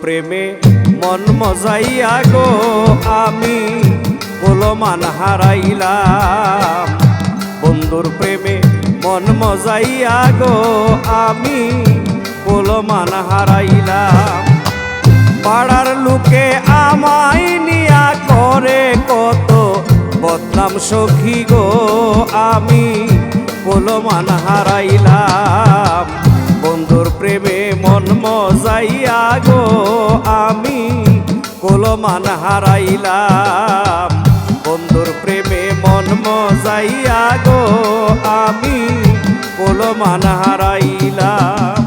প্রেমে মন মজাইয়া গো আমি মান হারাইলাম। বন্ধুর প্রেমে মন মজাইয়া গো আমি মান হারাইলাম। পাড়ার লোকে আমায় নিয়া করে কত বদনাম সখী গো আমি মান হারাইলাম। বন্ধুর প্রেমে মন মজাইয়া গো আমি মান হারাইলাম। বন্ধুর প্রেমে মন মজাইয়া গো আমি মান হারাইলাম।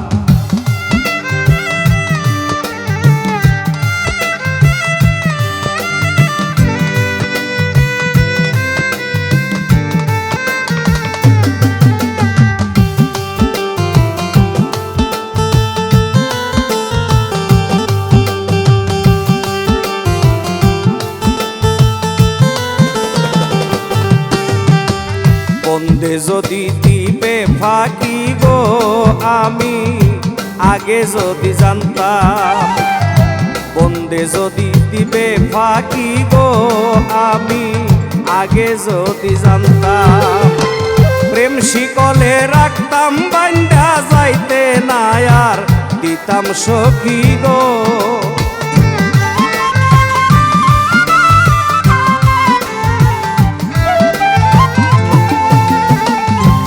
বন্ধে যদি দিবে ফাঁকি গো আমি আগে যদি জানতাম। বন্ধে যদি দিবে ফাঁকি গো আমি আগে যদি জানতাম। প্রেম শিকলে রাখতাম বান্ধা যাইতে না আর দিতাম সখী গো।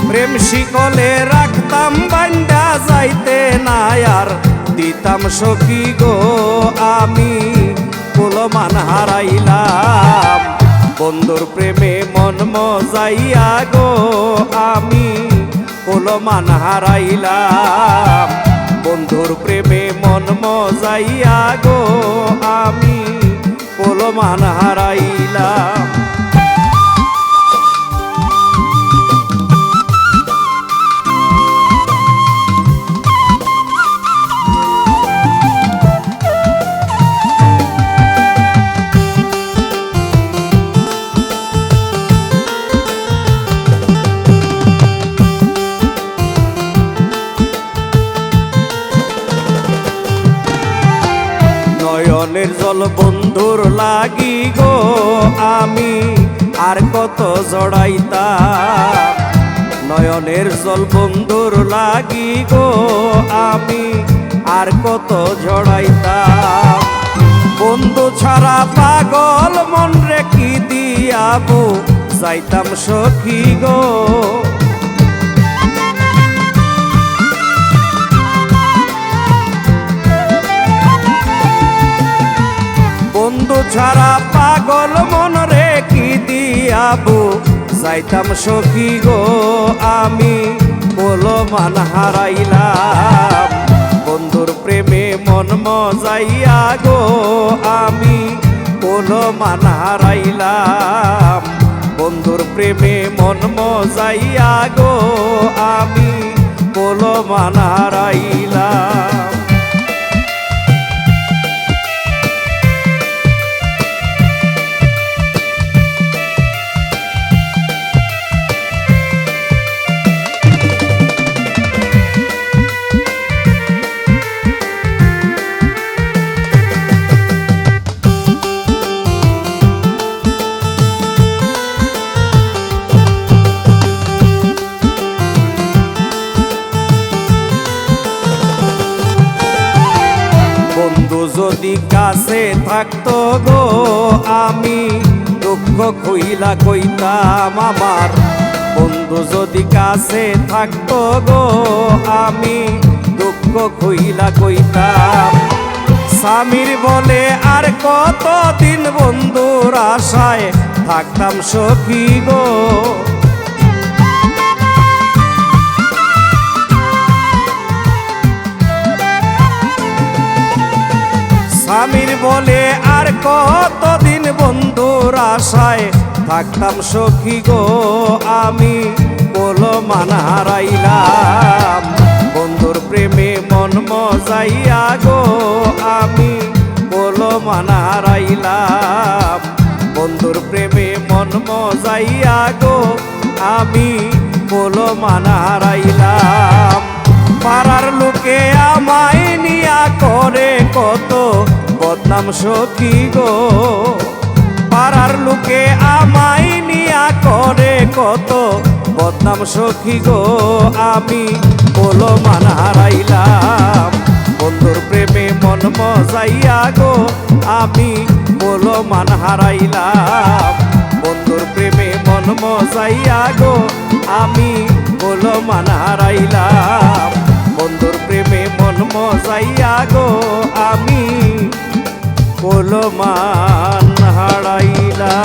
প্রেম শিকলে রাখতাম বান্ধা যাইতে না আর দিতাম সখী গো আমি মান হারাইলাম। বন্ধুর প্রেমে মন মজাইয়া গো আমি মান হারাইলাম। বন্ধুর প্রেমে মন মজাইয়া গো আমি মান হারাইলাম। নয়নের জল বন্ধুর লাগি গো আমি আর কত জড়াইতাম। নয়নের জল বন্ধুর লাগি গো আমি আর কত জড়াইতাম। বন্ধু ছাড়া পাগল মন রে কি দিয়াবো যাইতাম সখী গো। বন্ধু ছাড়া পাগল মন রে কি দিয়াবো যাইতাম সখী গো আমি মান হারাইলাম। বন্ধুর প্রেমে মন মজাইয়া গো আমি মান হারাইলাম। বন্ধুর প্রেমে মন মজাইয়া গো আমি মান হারাইলাম। বন্ধু যদি কাছে থাকতো গো আমি দুঃখ খুইলা কইতাম আমার। বন্ধু যদি কাছে থাকতো গো আমি দুঃখ খুইলা কইতাম। স্বামীর বলে আর কতদিন বন্ধুর আশায় থাকতাম সখী গো। স্বামীর বলে আর কতদিন বন্ধুর আশায় থাকতাম সখী গো আমি মান হারাইলাম। বন্ধুর প্রেমে মন মজাইয়া গো আমি মান হারাইলাম। বন্ধুর প্রেমে মন মজাইয়া গো আমি মান হারাইলাম। পাড়ার লোকে আমায় নিয়া করে কত বদনাম সখী গো, পাড়ার লোকে আমায় নিয়া করে কত বদনাম সখী গো, আমি বলো মান হারাইলাম বন্ধুর প্রেমে মন মজাইয়া গো, আমি বলো মান হারাইলাম বন্ধুর প্রেমে মন মজাইয়া গো, আমি বলো মান হারাইলাম বন্ধুর প্রেমে মন মজাইয়া গো, আমি বলো মান হারাইলাম।